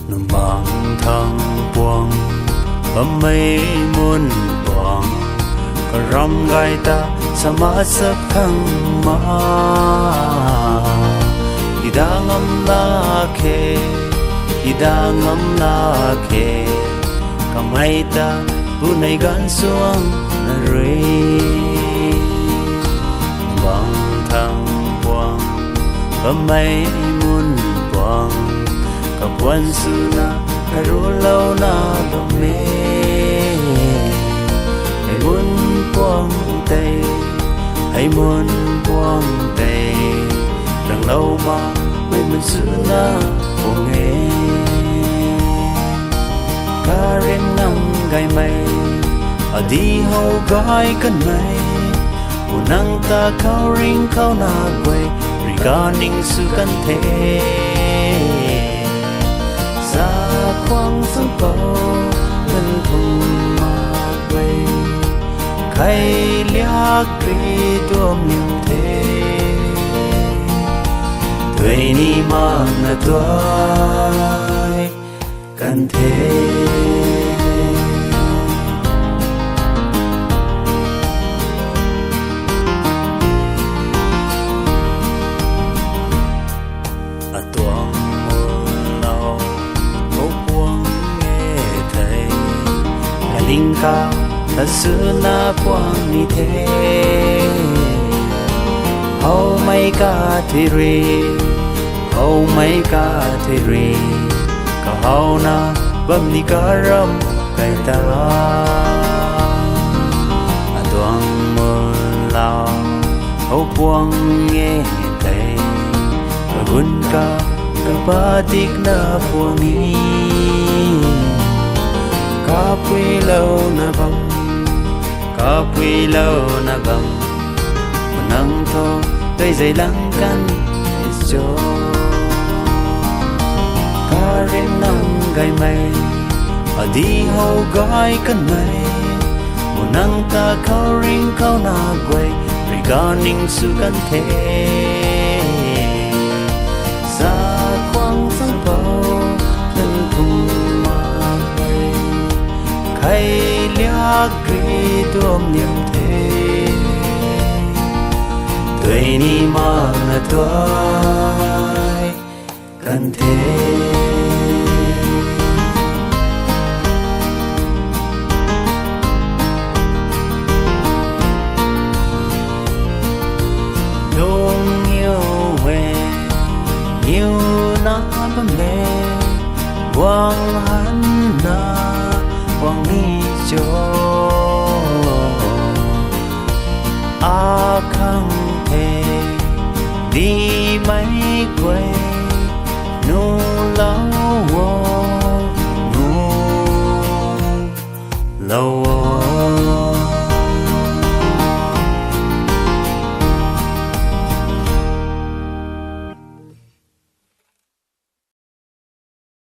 nằm bằng thang buông bấm mây muôn buông có ram gai ta sama sắc khăng ma ida ngam la khe kamai ta bunai gan suang na re bang thang buang bamai mun buang kapuan suna karulau na dome hay mun buang tay rằng lâu mà mấy mình suna buông nghe karin nam gai mai adi ho gai kan mai unang ta kau ring kau na quay regarding su kan the sa khoang sang bao thân thùng ma quay khai lia kri tuom niệm thế tuổi ni ma na tuai kan thế linh cao ta xưa na quang ni thế hầu mấy ca thì ri cả hầu na bấm ni cả ram cái ta tuang mơ lao hầu quang nghe thấy cả vun ca cả ba tiếc na quang ni Kapui lâu na bam Menang to Tui dây lăng kan is cho Karin nang gai mai Adi ho gai kan mai Menang ta kau ring kau na guai Regarding su kan the Sa khoang sang bao thân thùng hay lia kri tuom niệm thế tuổi ni ma na tuai kan thế dong yêu we yêu na ba me quang han na quang ni cho a khăng thề đi mấy quay nu lâu nu lâu